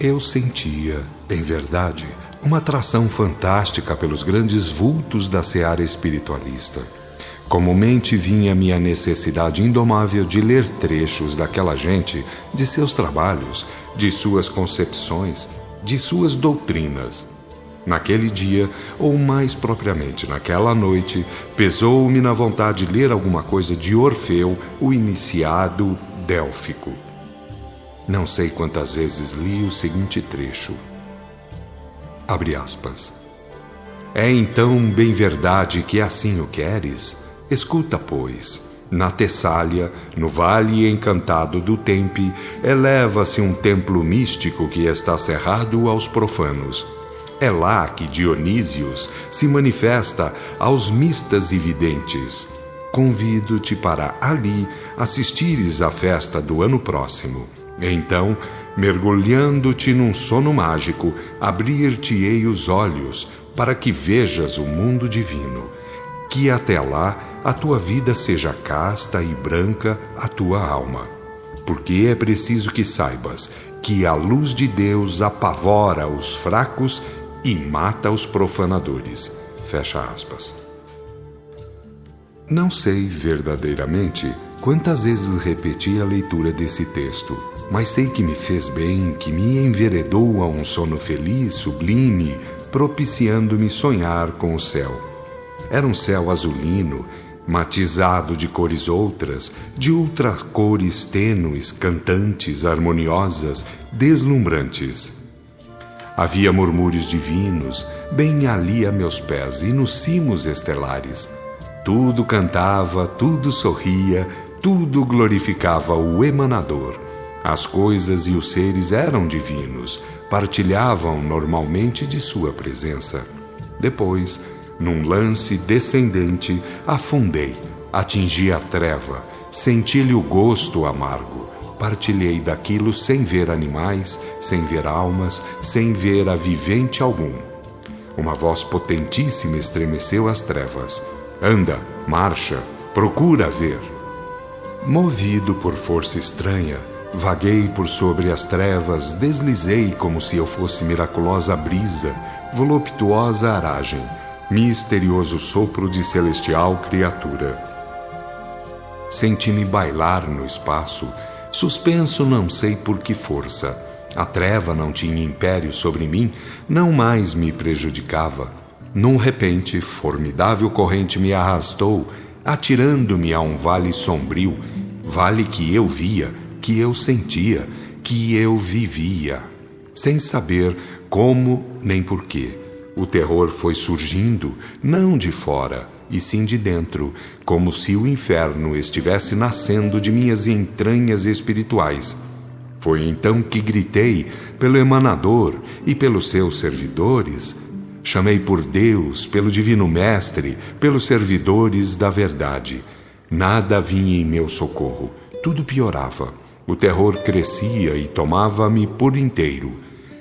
Eu sentia, em verdade, uma atração fantástica pelos grandes vultos da seara espiritualista. Comumente vinha-me a necessidade indomável de ler trechos daquela gente, de seus trabalhos, de suas concepções, de suas doutrinas. Naquele dia, ou mais propriamente naquela noite, pesou-me na vontade de ler alguma coisa de Orfeu, o iniciado délfico. Não sei quantas vezes li o seguinte trecho. Abre aspas. É então bem verdade que assim o queres? Escuta, pois. Na Tessália, no vale encantado do Tempe, eleva-se um templo místico que está cerrado aos profanos. É lá que Dionísios se manifesta aos mistas e videntes. Convido-te para ali assistires à festa do ano próximo. Então, mergulhando-te num sono mágico, abrir-te-ei os olhos para que vejas o mundo divino. Que até lá a tua vida seja casta e branca a tua alma. Porque é preciso que saibas que a luz de Deus apavora os fracos e mata os profanadores. Fecha aspas. Não sei verdadeiramente quantas vezes repeti a leitura desse texto, mas sei que me fez bem, que me enveredou a um sono feliz, sublime, propiciando-me sonhar com o céu. Era um céu azulino, matizado de cores outras, de outras cores tênues, cantantes, harmoniosas, deslumbrantes. Havia murmúrios divinos, bem ali a meus pés, e nos cimos estelares. Tudo cantava, tudo sorria, tudo glorificava o emanador. As coisas e os seres eram divinos, partilhavam normalmente de sua presença. Depois, num lance descendente, afundei, atingi a treva, senti-lhe o gosto amargo. Partilhei daquilo sem ver animais, sem ver almas, sem ver a vivente algum. Uma voz potentíssima estremeceu as trevas. Anda, marcha, procura ver. Movido por força estranha, vaguei por sobre as trevas, deslizei como se eu fosse miraculosa brisa, voluptuosa aragem, misterioso sopro de celestial criatura. Senti-me bailar no espaço, suspenso não sei por que força. A treva não tinha império sobre mim, não mais me prejudicava. Num repente, formidável corrente me arrastou, atirando-me a um vale sombrio, vale que eu via, que eu sentia, que eu vivia, sem saber como nem porquê. O terror foi surgindo, não de fora, e sim de dentro, como se o inferno estivesse nascendo de minhas entranhas espirituais. Foi então que gritei pelo emanador e pelos seus servidores. Chamei por Deus, pelo Divino Mestre, pelos servidores da verdade. Nada vinha em meu socorro, tudo piorava. O terror crescia e tomava-me por inteiro.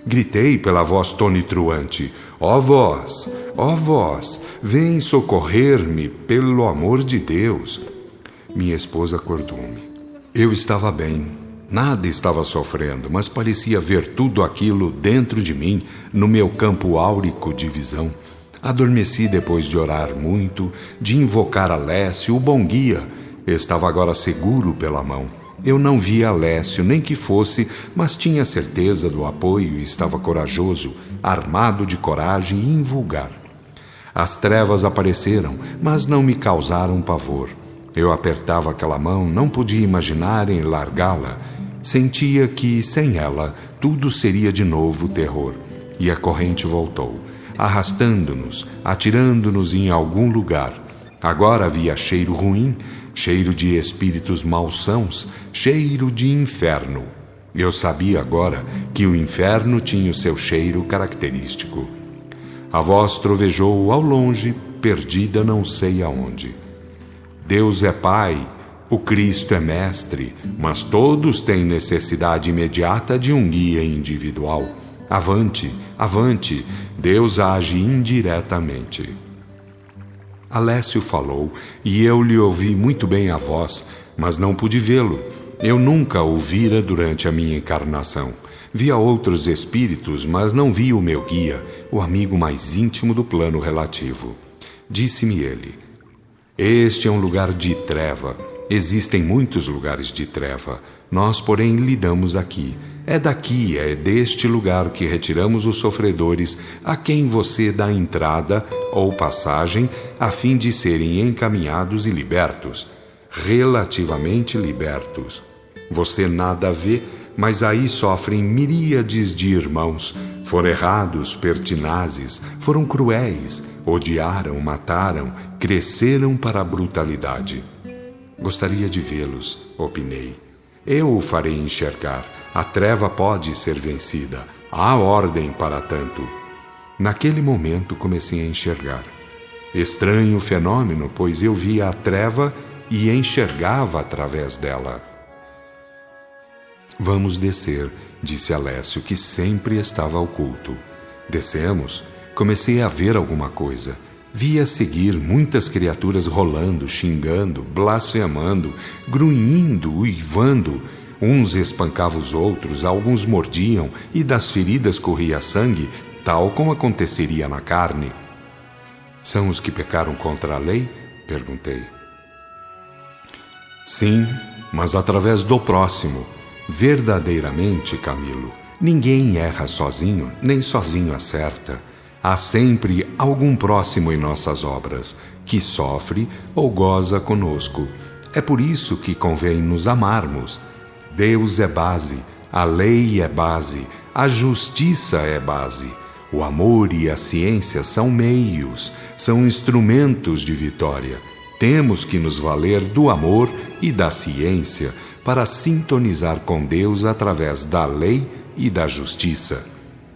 Gritei pela voz tonitruante: ó vós, vem socorrer-me pelo amor de Deus. Minha esposa acordou-me. Eu estava bem, nada estava sofrendo, mas parecia ver tudo aquilo dentro de mim, no meu campo áurico de visão. Adormeci depois de orar muito, de invocar Alessio, o bom guia. Estava agora seguro pela mão. Eu não via Alessio, nem que fosse, mas tinha certeza do apoio e estava corajoso, armado de coragem e invulgar. As trevas apareceram, mas não me causaram pavor. Eu apertava aquela mão, não podia imaginar em largá-la. Sentia que, sem ela, tudo seria de novo terror. E a corrente voltou, arrastando-nos, atirando-nos em algum lugar. Agora havia cheiro ruim, cheiro de espíritos malsãos, cheiro de inferno. Eu sabia agora que o inferno tinha o seu cheiro característico. A voz trovejou ao longe, perdida não sei aonde. Deus é Pai, o Cristo é Mestre, mas todos têm necessidade imediata de um guia individual. Avante, avante, Deus age indiretamente. Alessio falou, e eu lhe ouvi muito bem a voz, mas não pude vê-lo. Eu nunca o vira durante a minha encarnação. Via outros espíritos, mas não via o meu guia, o amigo mais íntimo do plano relativo. Disse-me ele: este é um lugar de treva. Existem muitos lugares de treva. Nós, porém, lidamos aqui. É daqui, é deste lugar que retiramos os sofredores a quem você dá entrada ou passagem a fim de serem encaminhados e libertos. Relativamente libertos. Você nada vê, mas aí sofrem miríades de irmãos. Foram errados, pertinazes, foram cruéis, odiaram, mataram, cresceram para a brutalidade. Gostaria de vê-los, opinei. Eu o farei enxergar. A treva pode ser vencida. Há ordem para tanto. Naquele momento comecei a enxergar. Estranho fenômeno, pois eu via a treva e enxergava através dela. Vamos descer, disse Alessio, que sempre estava oculto. Descemos. Comecei a ver alguma coisa. Via seguir muitas criaturas rolando, xingando, blasfemando, grunhindo, uivando. Uns espancavam os outros, alguns mordiam, e das feridas corria sangue, tal como aconteceria na carne. São os que pecaram contra a lei? Perguntei. Sim, mas através do próximo. Verdadeiramente, Camilo, ninguém erra sozinho, nem sozinho acerta. Há sempre algum próximo em nossas obras, que sofre ou goza conosco. É por isso que convém nos amarmos. Deus é base, a lei é base, a justiça é base. O amor e a ciência são meios, são instrumentos de vitória. Temos que nos valer do amor e da ciência para sintonizar com Deus através da lei e da justiça.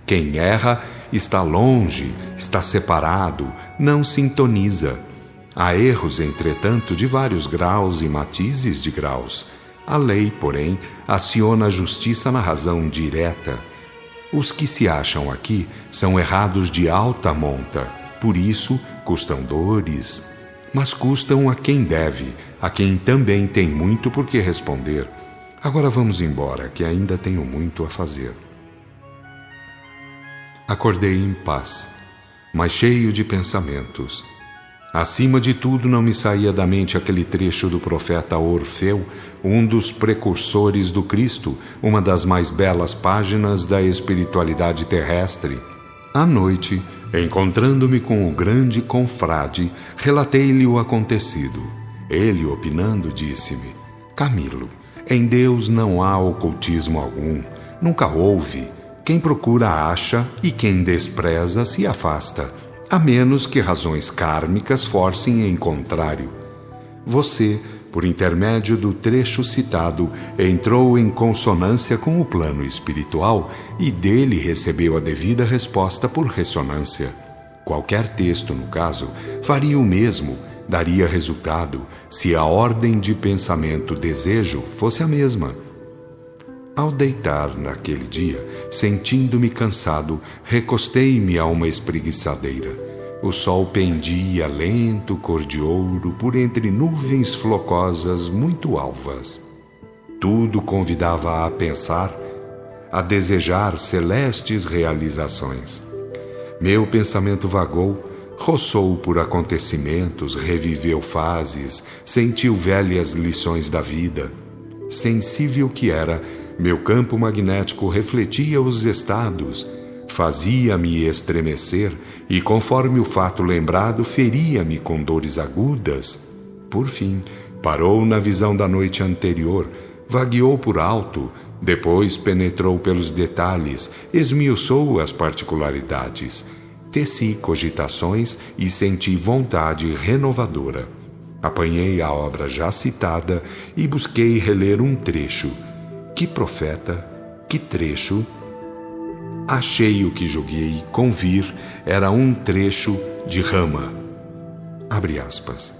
Quem erra está longe, está separado, não sintoniza. Há erros, entretanto, de vários graus e matizes de graus. A lei, porém, aciona a justiça na razão direta. Os que se acham aqui são errados de alta monta, por isso custam dores, mas custam a quem deve, a quem também tem muito por que responder. Agora vamos embora, que ainda tenho muito a fazer. Acordei em paz, mas cheio de pensamentos. Acima de tudo, não me saía da mente aquele trecho do profeta Orfeu, um dos precursores do Cristo, uma das mais belas páginas da espiritualidade terrestre. À noite, encontrando-me com o grande confrade, relatei-lhe o acontecido. Ele, opinando, disse-me: Camilo, em Deus não há ocultismo algum, nunca houve. Quem procura acha e quem despreza se afasta, a menos que razões kármicas forcem em contrário. Você, por intermédio do trecho citado, entrou em consonância com o plano espiritual e dele recebeu a devida resposta por ressonância. Qualquer texto, no caso, faria o mesmo, daria resultado, se a ordem de pensamento-desejo fosse a mesma. Ao deitar naquele dia, sentindo-me cansado, recostei-me a uma espreguiçadeira. O sol pendia lento, cor de ouro, por entre nuvens flocosas muito alvas. Tudo convidava a pensar, a desejar celestes realizações. Meu pensamento vagou, roçou por acontecimentos, reviveu fases, sentiu velhas lições da vida. Sensível que era, meu campo magnético refletia os estados, fazia-me estremecer e, conforme o fato lembrado, feria-me com dores agudas. Por fim, parou na visão da noite anterior, vagueou por alto, depois penetrou pelos detalhes, esmiuçou as particularidades. Teci cogitações e senti vontade renovadora. Apanhei a obra já citada e busquei reler um trecho. Que profeta, que trecho! Achei o que julguei convir era um trecho de Rama. Abre aspas.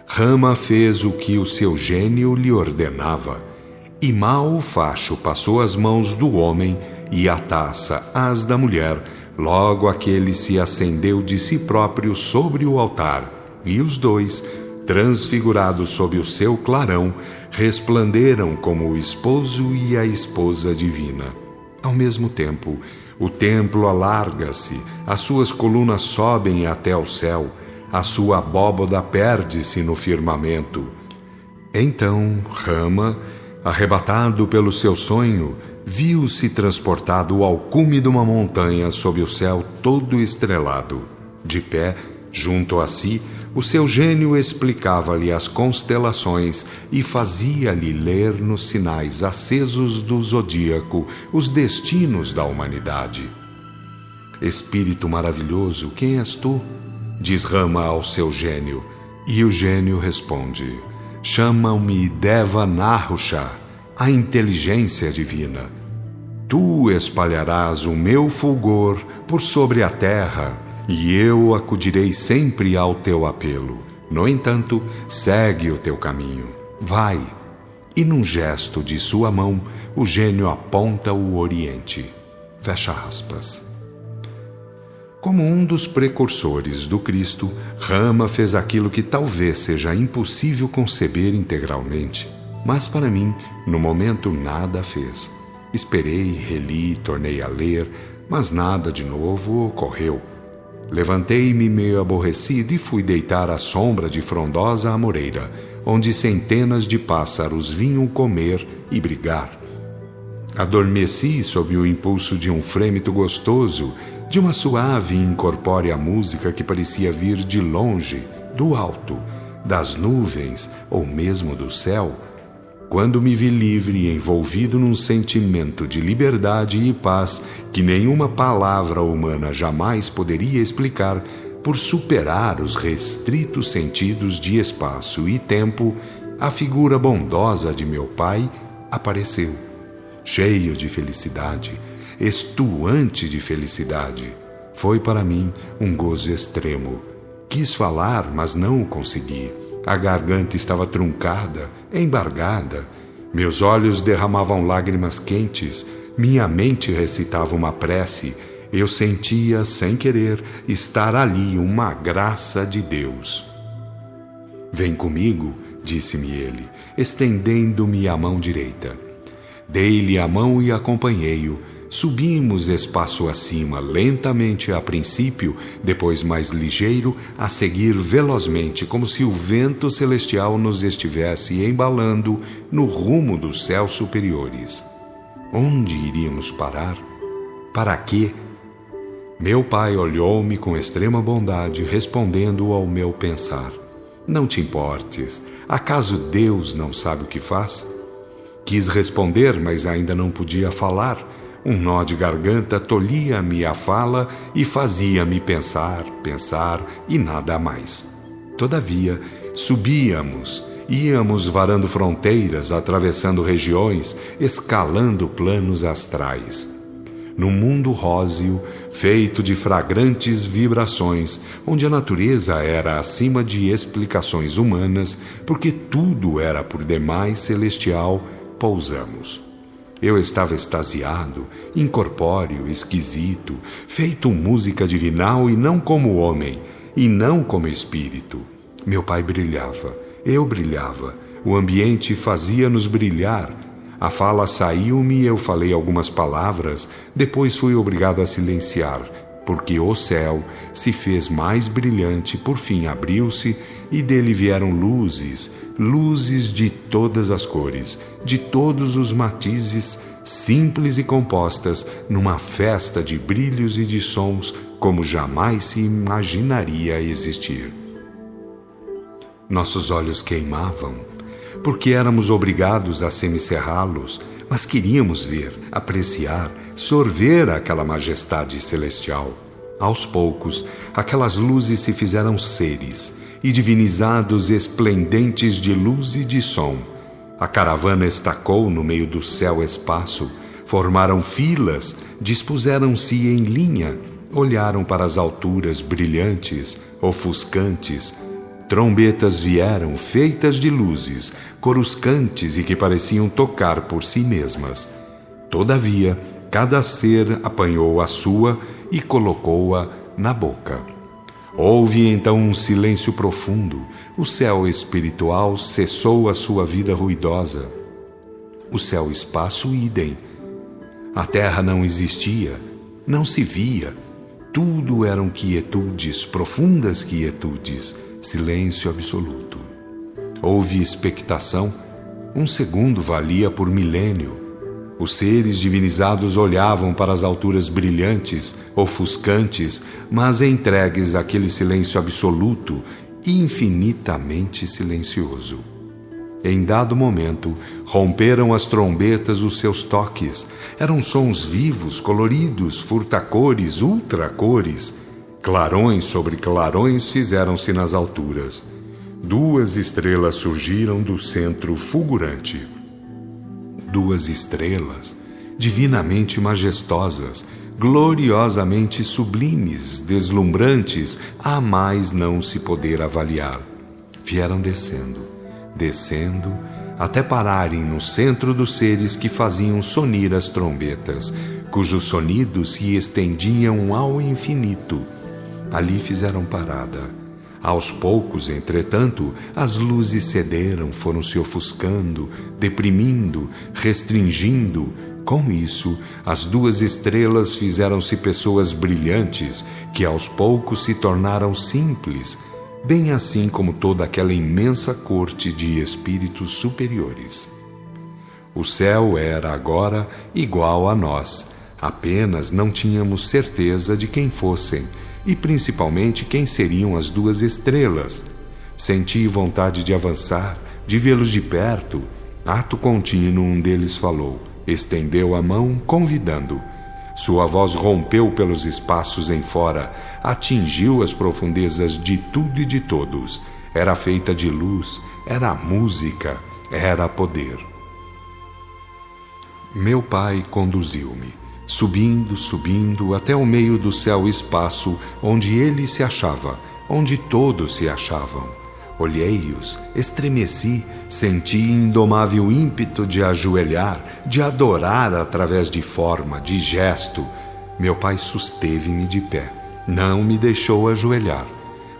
Rama fez o que o seu gênio lhe ordenava, e mal o facho passou as mãos do homem e a taça às da mulher, logo aquele se acendeu de si próprio sobre o altar, e os dois, transfigurados sob o seu clarão, resplanderam como o esposo e a esposa divina. Ao mesmo tempo, o templo alarga-se, as suas colunas sobem até o céu, a sua abóboda perde-se no firmamento. Então Rama, arrebatado pelo seu sonho, viu-se transportado ao cume de uma montanha sob o céu todo estrelado. De pé, junto a si, o seu gênio explicava-lhe as constelações e fazia-lhe ler nos sinais acesos do zodíaco os destinos da humanidade. Espírito maravilhoso, quem és tu? Diz Rama ao seu gênio, e o gênio responde: chamam-me Deva Nahusha, a inteligência divina. Tu espalharás o meu fulgor por sobre a terra, e eu acudirei sempre ao teu apelo. No entanto, segue o teu caminho. Vai. E num gesto de sua mão, o gênio aponta o oriente. Fecha aspas. Como um dos precursores do Cristo, Rama fez aquilo que talvez seja impossível conceber integralmente. Mas para mim, no momento, nada fez. Esperei, reli, tornei a ler, mas nada de novo ocorreu. Levantei-me meio aborrecido e fui deitar à sombra de frondosa amoreira, onde centenas de pássaros vinham comer e brigar. Adormeci sob o impulso de um frêmito gostoso, de uma suave e incorpórea música que parecia vir de longe, do alto, das nuvens ou mesmo do céu. Quando me vi livre e envolvido num sentimento de liberdade e paz que nenhuma palavra humana jamais poderia explicar, por superar os restritos sentidos de espaço e tempo, a figura bondosa de meu pai apareceu, cheio de felicidade, estuante de felicidade. Foi para mim um gozo extremo. Quis falar, mas não o consegui. A garganta estava truncada, embargada. Meus olhos derramavam lágrimas quentes. Minha mente recitava uma prece. Eu sentia, sem querer, estar ali uma graça de Deus. Vem comigo, disse-me ele, estendendo-me a mão direita. Dei-lhe a mão e acompanhei-o. Subimos espaço acima, lentamente a princípio, depois mais ligeiro, a seguir velozmente, como se o vento celestial nos estivesse embalando no rumo dos céus superiores. Onde iríamos parar? Para quê? Meu pai olhou-me com extrema bondade, respondendo ao meu pensar: não te importes, acaso Deus não sabe o que faz? Quis responder, mas ainda não podia falar. Um nó de garganta tolhia-me a fala e fazia-me pensar e nada mais. Todavia, subíamos, íamos varando fronteiras, atravessando regiões, escalando planos astrais. Num mundo róseo, feito de fragrantes vibrações, onde a natureza era acima de explicações humanas, porque tudo era por demais celestial, pousamos. Eu estava extasiado, incorpóreo, esquisito, feito música divinal e não como homem, e não como espírito. Meu pai brilhava, eu brilhava, o ambiente fazia-nos brilhar. A fala saiu-me e eu falei algumas palavras, depois fui obrigado a silenciar, porque o céu se fez mais brilhante, por fim abriu-se e dele vieram luzes, luzes de todas as cores, de todos os matizes, simples e compostas, numa festa de brilhos e de sons como jamais se imaginaria existir. Nossos olhos queimavam, porque éramos obrigados a semicerrá-los, mas queríamos ver, apreciar, sorver aquela majestade celestial. Aos poucos, aquelas luzes se fizeram seres, e divinizados esplendentes de luz e de som. A caravana estacou no meio do céu-espaço, formaram filas, dispuseram-se em linha, olharam para as alturas brilhantes, ofuscantes. Trombetas vieram, feitas de luzes, coruscantes e que pareciam tocar por si mesmas. Todavia, cada ser apanhou a sua e colocou-a na boca. Houve então um silêncio profundo. O céu espiritual cessou a sua vida ruidosa. O céu-espaço idem. A terra não existia, não se via. Tudo eram quietudes, profundas quietudes, silêncio absoluto. Houve expectação. Um segundo valia por milênio. Os seres divinizados olhavam para as alturas brilhantes, ofuscantes, mas entregues àquele silêncio absoluto, infinitamente silencioso. Em dado momento, romperam as trombetas os seus toques. Eram sons vivos, coloridos, furtacores, ultracores. Clarões sobre clarões fizeram-se nas alturas. 2 estrelas surgiram do centro fulgurante. 2 estrelas, divinamente majestosas, gloriosamente sublimes, deslumbrantes, a mais não se poder avaliar. Vieram descendo, até pararem no centro dos seres que faziam sonir as trombetas, cujos sonidos se estendiam ao infinito. Ali fizeram parada. Aos poucos, entretanto, as luzes cederam, foram se ofuscando, deprimindo, restringindo. Com isso, as 2 estrelas fizeram-se pessoas brilhantes, que aos poucos se tornaram simples, bem assim como toda aquela imensa corte de espíritos superiores. O céu era agora igual a nós, apenas não tínhamos certeza de quem fossem, e principalmente quem seriam as 2 estrelas. Senti vontade de avançar, de vê-los de perto. Ato contínuo, um deles falou, estendeu a mão, convidando. Sua voz rompeu pelos espaços em fora, atingiu as profundezas de tudo e de todos. Era feita de luz, era música, era poder. Meu pai conduziu-me. Subindo até o meio do céu-espaço, onde ele se achava, onde todos se achavam. Olhei-os, estremeci, senti indomável ímpeto de ajoelhar, de adorar através de forma, de gesto. Meu pai susteve-me de pé, não me deixou ajoelhar.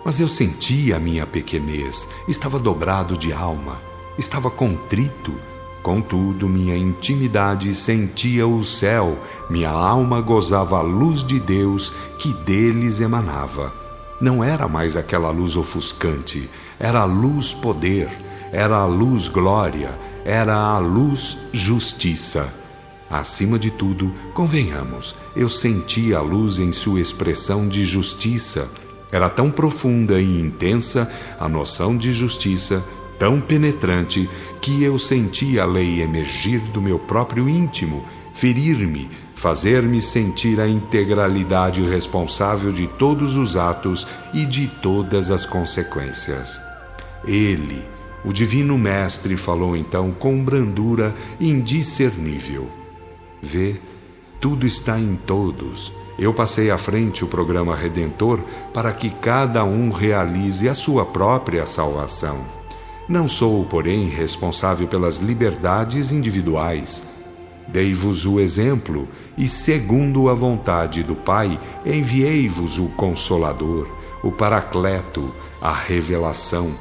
Mas eu sentia a minha pequenez, estava dobrado de alma, estava contrito. Contudo, minha intimidade sentia o céu, minha alma gozava a luz de Deus que deles emanava. Não era mais aquela luz ofuscante, era a luz poder, era a luz glória, era a luz justiça. Acima de tudo, convenhamos, eu sentia a luz em sua expressão de justiça. Era tão profunda e intensa a noção de justiça, tão penetrante, que eu senti a lei emergir do meu próprio íntimo, ferir-me, fazer-me sentir a integralidade responsável de todos os atos e de todas as consequências. Ele, o Divino Mestre, falou então com brandura indiscernível. Vê, tudo está em todos. Eu passei à frente o programa redentor para que cada um realize a sua própria salvação. Não sou, porém, responsável pelas liberdades individuais. Dei-vos o exemplo e, segundo a vontade do Pai, enviei-vos o Consolador, o Paracleto, a revelação.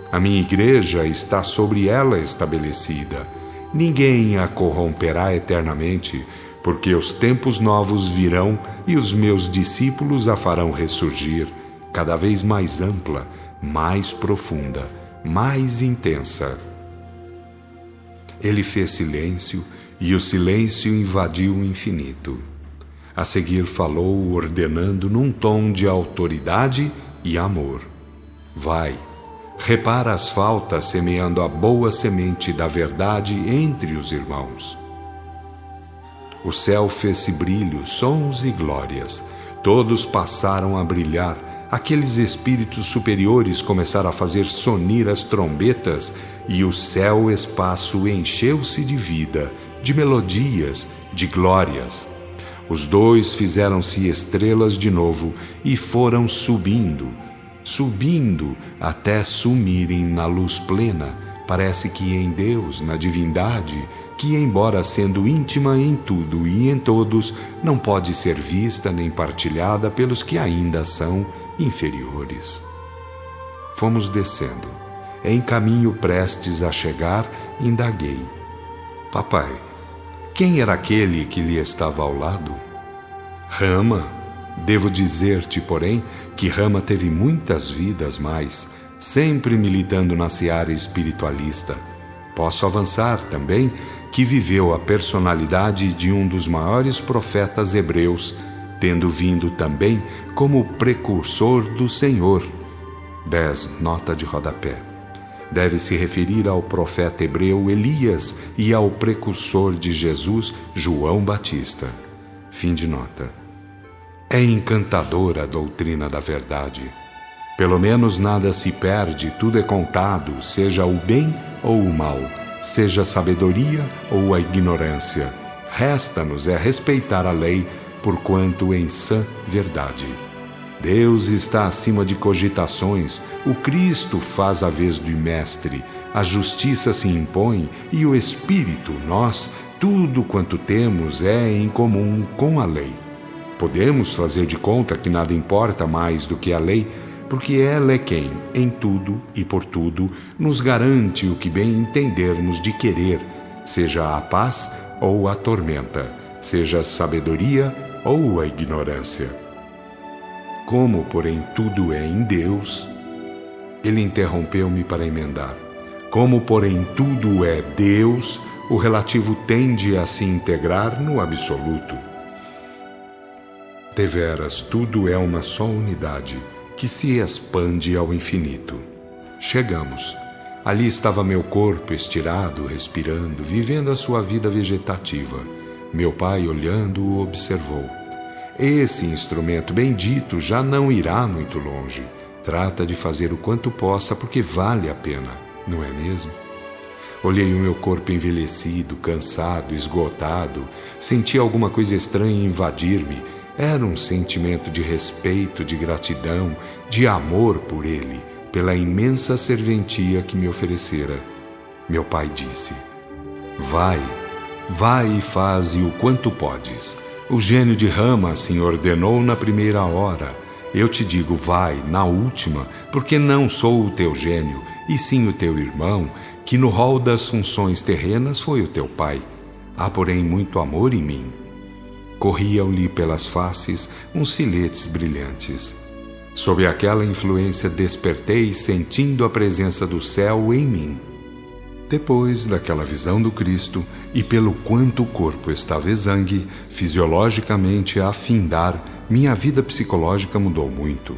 A minha igreja está sobre ela estabelecida. Ninguém a corromperá eternamente, porque os tempos novos virão e os meus discípulos a farão ressurgir, cada vez mais ampla, mais profunda, mais intensa. Ele fez silêncio e o silêncio invadiu o infinito. A seguir falou, ordenando num tom de autoridade e amor. Vai, repara as faltas, semeando a boa semente da verdade entre os irmãos. O céu fez-se brilho, sons e glórias. Todos passaram a brilhar. Aqueles espíritos superiores começaram a fazer sonir as trombetas e o céu-espaço encheu-se de vida, de melodias, de glórias. Os 2 fizeram-se estrelas de novo e foram subindo até sumirem na luz plena. Parece que em Deus, na divindade, que embora sendo íntima em tudo e em todos, não pode ser vista nem partilhada pelos que ainda são inferiores. Fomos descendo. Em caminho prestes a chegar, indaguei. Papai, Quem era aquele que lhe estava ao lado? Rama. Devo dizer-te, porém, que Rama teve muitas vidas mais, sempre militando na seara espiritualista. Posso avançar também que viveu a personalidade de um dos maiores profetas hebreus, tendo vindo também como precursor do Senhor. 10. Nota de rodapé. Deve se referir ao profeta hebreu Elias e ao precursor de Jesus, João Batista. Fim de nota. É encantadora a doutrina da verdade. Pelo menos nada se perde, tudo é contado, seja o bem ou o mal, seja a sabedoria ou a ignorância. Resta-nos é respeitar a lei, porquanto em sã verdade. Deus está acima de cogitações, o Cristo faz a vez do mestre, a justiça se impõe e o Espírito, nós, tudo quanto temos é em comum com a lei. Podemos fazer de conta que nada importa mais do que a lei, porque ela é quem, em tudo e por tudo, nos garante o que bem entendermos de querer, seja a paz ou a tormenta, seja a sabedoria ou a ignorância. Como, porém, tudo é em Deus, ele interrompeu-me para emendar. Como, porém, tudo é Deus, o relativo tende a se integrar no absoluto. Deveras, tudo é uma só unidade, que se expande ao infinito. Chegamos. Ali estava meu corpo estirado, respirando, vivendo a sua vida vegetativa. Meu pai, olhando-o, observou. Esse instrumento bendito já não irá muito longe. Trata de fazer o quanto possa, porque vale a pena, não é mesmo? Olhei o meu corpo envelhecido, cansado, esgotado. Senti alguma coisa estranha invadir-me. Era um sentimento de respeito, de gratidão, de amor por ele, pela imensa serventia que me oferecera. Meu pai disse: Vai e faze o quanto podes. O gênio de Rama assim ordenou na primeira hora. Eu te digo, vai na última, porque não sou o teu gênio, e sim o teu irmão, que no rol das funções terrenas foi o teu pai. Há, porém, muito amor em mim. Corriam-lhe pelas faces uns filetes brilhantes. Sob aquela influência despertei, sentindo a presença do céu em mim. Depois daquela visão do Cristo, e pelo quanto o corpo estava exangue, fisiologicamente a afindar, minha vida psicológica mudou muito.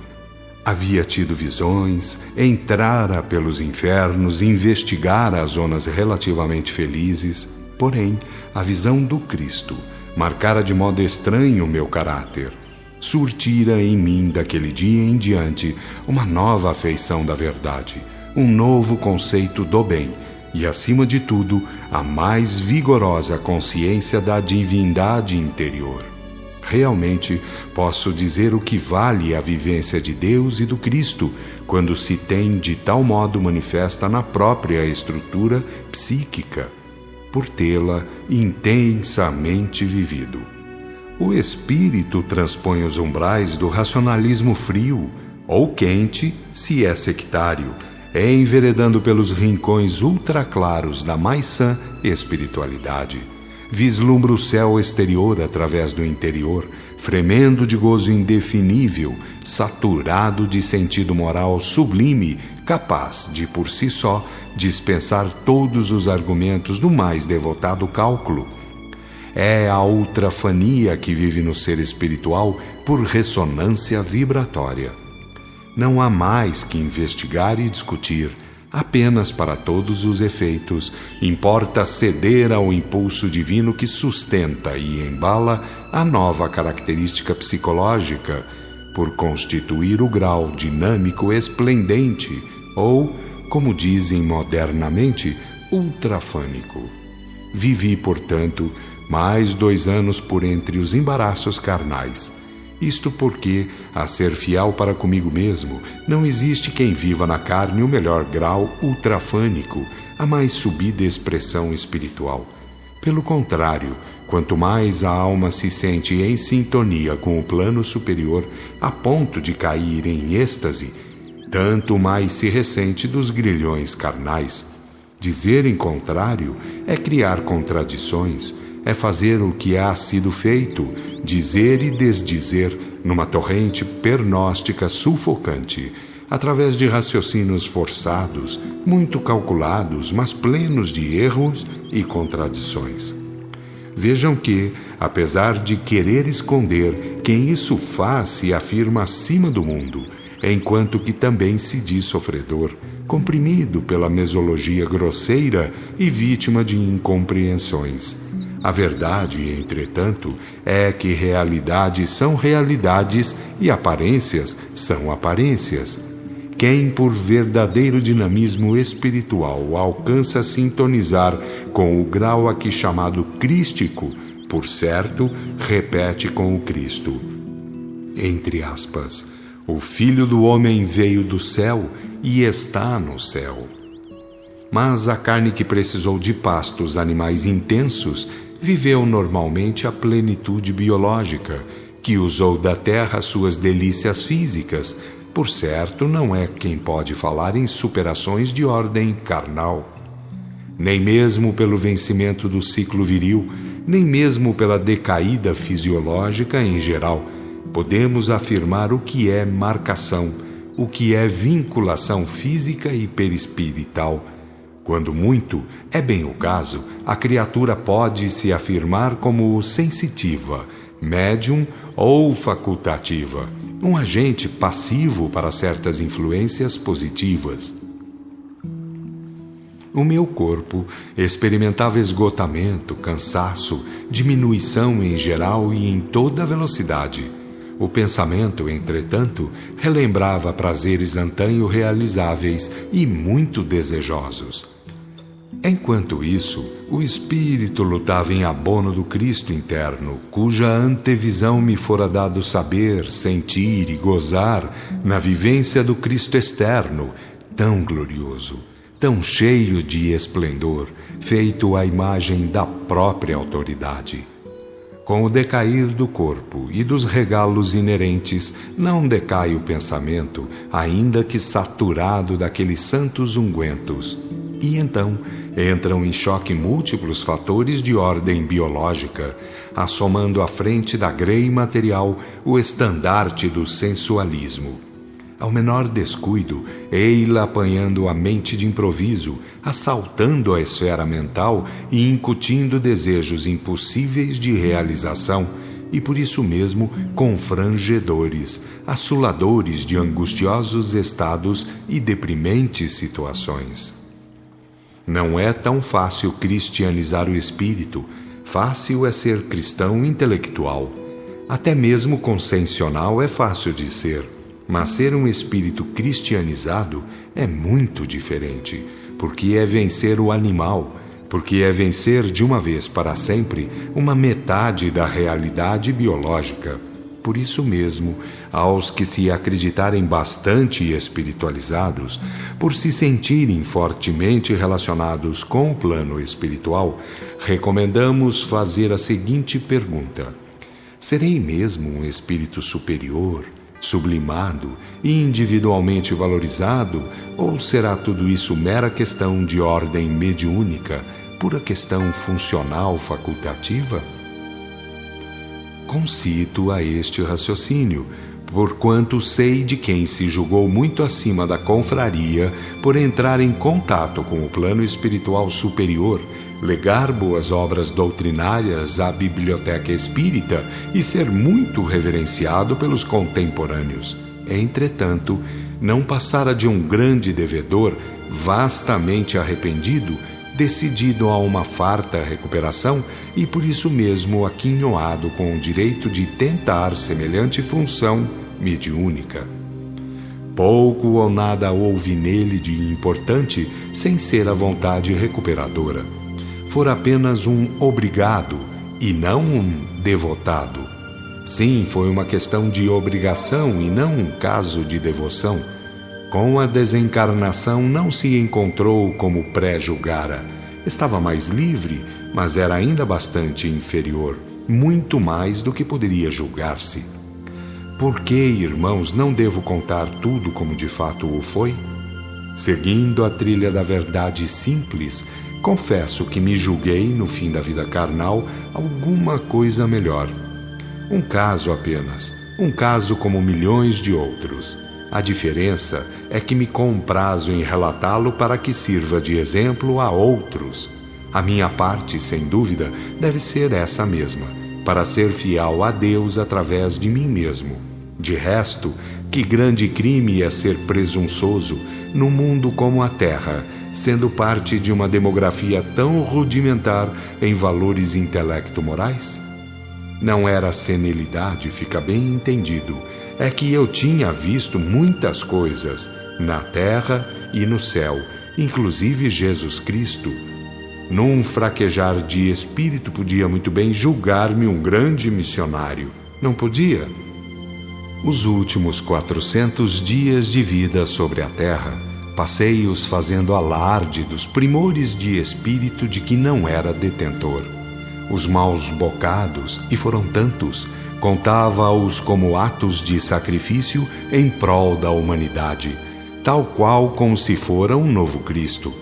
Havia tido visões, entrara pelos infernos, investigara as zonas relativamente felizes, porém, a visão do Cristo marcara de modo estranho o meu caráter. Surtira em mim, daquele dia em diante, uma nova afeição da verdade, um novo conceito do bem e, acima de tudo, a mais vigorosa consciência da divindade interior. Realmente, posso dizer o que vale a vivência de Deus e do Cristo, quando se tem de tal modo manifesta na própria estrutura psíquica, por tê-la intensamente vivido. O espírito transpõe os umbrais do racionalismo frio, ou quente, se é sectário, enveredando pelos rincões ultraclaros da mais sã espiritualidade. Vislumbra o céu exterior através do interior, fremendo de gozo indefinível, saturado de sentido moral sublime, capaz de, por si só, dispensar todos os argumentos do mais devotado cálculo. É a ultrafania que vive no ser espiritual por ressonância vibratória. Não há mais que investigar e discutir, apenas para todos os efeitos, importa ceder ao impulso divino que sustenta e embala a nova característica psicológica, por constituir o grau dinâmico esplendente, ou, como dizem modernamente, ultrafânico. Vivi, portanto, mais 2 anos por entre os embaraços carnais. Isto porque, a ser fiel para comigo mesmo, não existe quem viva na carne o melhor grau ultrafânico, a mais subida expressão espiritual. Pelo contrário, quanto mais a alma se sente em sintonia com o plano superior, a ponto de cair em êxtase, tanto mais se ressente dos grilhões carnais. Dizer em contrário é criar contradições, é fazer o que há sido feito, dizer e desdizer, numa torrente pernóstica sufocante, através de raciocínios forçados, muito calculados, mas plenos de erros e contradições. Vejam que, apesar de querer esconder, quem isso faz se afirma acima do mundo, enquanto que também se diz sofredor, comprimido pela mesologia grosseira e vítima de incompreensões. A verdade, entretanto, é que realidades são realidades e aparências são aparências. Quem, por verdadeiro dinamismo espiritual, alcança sintonizar com o grau aqui chamado crístico, por certo, repete com o Cristo. Entre aspas, o Filho do Homem veio do céu e está no céu. Mas a carne que precisou de pastos animais intensos viveu normalmente a plenitude biológica, que usou da terra suas delícias físicas. Por certo, não é quem pode falar em superações de ordem carnal. Nem mesmo pelo vencimento do ciclo viril, nem mesmo pela decaída fisiológica em geral, podemos afirmar o que é marcação, o que é vinculação física e perispirital. Quando muito, é bem o caso, a criatura pode se afirmar como sensitiva, médium ou facultativa, um agente passivo para certas influências positivas. O meu corpo experimentava esgotamento, cansaço, diminuição em geral e em toda velocidade. O pensamento, entretanto, relembrava prazeres antanho realizáveis e muito desejosos. Enquanto isso, o espírito lutava em abono do Cristo interno, cuja antevisão me fora dado saber, sentir e gozar na vivência do Cristo externo, tão glorioso, tão cheio de esplendor, feito à imagem da própria autoridade. Com o decair do corpo e dos regalos inerentes, não decai o pensamento, ainda que saturado daqueles santos ungüentos. E então entram em choque múltiplos fatores de ordem biológica, assomando à frente da grei material o estandarte do sensualismo. Ao menor descuido, ei-la apanhando a mente de improviso, assaltando a esfera mental e incutindo desejos impossíveis de realização, e por isso mesmo confrangedores, assoladores de angustiosos estados e deprimentes situações. Não é tão fácil cristianizar o espírito, fácil é ser cristão intelectual. Até mesmo consciencial é fácil de ser, mas ser um espírito cristianizado é muito diferente, porque é vencer o animal, porque é vencer de uma vez para sempre uma metade da realidade biológica. Por isso mesmo, aos que se acreditarem bastante espiritualizados, por se sentirem fortemente relacionados com o plano espiritual, recomendamos fazer a seguinte pergunta: serei mesmo um espírito superior, sublimado e individualmente valorizado, ou será tudo isso mera questão de ordem mediúnica, pura questão funcional facultativa? Concito a este raciocínio, porquanto sei de quem se julgou muito acima da confraria por entrar em contato com o plano espiritual superior, legar boas obras doutrinárias à biblioteca espírita e ser muito reverenciado pelos contemporâneos. Entretanto, não passara de um grande devedor, vastamente arrependido, decidido a uma farta recuperação e por isso mesmo aquinhoado com o direito de tentar semelhante função mediúnica. Pouco ou nada houve nele de importante sem ser a vontade recuperadora. Fora apenas um obrigado e não um devotado. Sim, foi uma questão de obrigação e não um caso de devoção. Com a desencarnação não se encontrou como pré-julgara. Estava mais livre, mas era ainda bastante inferior, muito mais do que poderia julgar-se. Por que, irmãos, não devo contar tudo como de fato o foi? Seguindo a trilha da verdade simples, confesso que me julguei, no fim da vida carnal, alguma coisa melhor. Um caso apenas, um caso como milhões de outros. A diferença é que me comprazo em relatá-lo para que sirva de exemplo a outros. A minha parte, sem dúvida, deve ser essa mesma, para ser fiel a Deus através de mim mesmo. De resto, que grande crime é ser presunçoso num mundo como a Terra, sendo parte de uma demografia tão rudimentar em valores intelecto-morais? Não era senilidade, fica bem entendido. É que eu tinha visto muitas coisas, na terra e no céu, inclusive Jesus Cristo. Num fraquejar de espírito podia muito bem julgar-me um grande missionário. Não podia? Os últimos 400 dias de vida sobre a terra, passei-os fazendo alarde dos primores de espírito de que não era detentor. Os maus bocados, e foram tantos, contava-os como atos de sacrifício em prol da humanidade, tal qual como se fora um novo Cristo.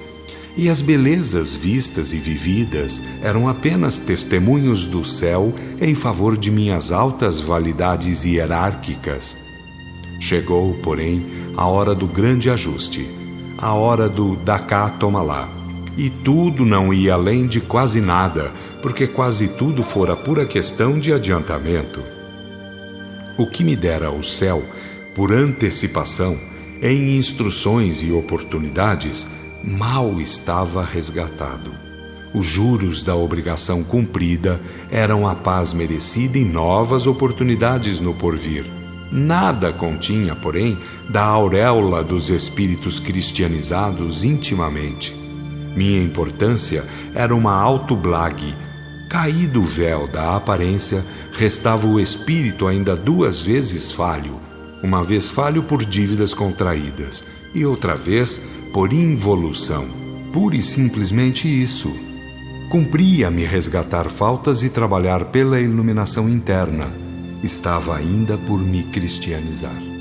E as belezas vistas e vividas eram apenas testemunhos do céu em favor de minhas altas validades hierárquicas. Chegou, porém, a hora do grande ajuste, a hora do dá cá, toma lá. E tudo não ia além de quase nada, porque quase tudo fora pura questão de adiantamento. O que me dera o céu, por antecipação, em instruções e oportunidades, mal estava resgatado. Os juros da obrigação cumprida eram a paz merecida e novas oportunidades no porvir. Nada continha, porém, da auréola dos espíritos cristianizados intimamente. Minha importância era uma autoblague. Caído o véu da aparência, restava o espírito ainda 2 vezes falho. Uma vez falho por dívidas contraídas e outra vez por involução. Pura e simplesmente isso. Cumpria-me resgatar faltas e trabalhar pela iluminação interna. Estava ainda por me cristianizar.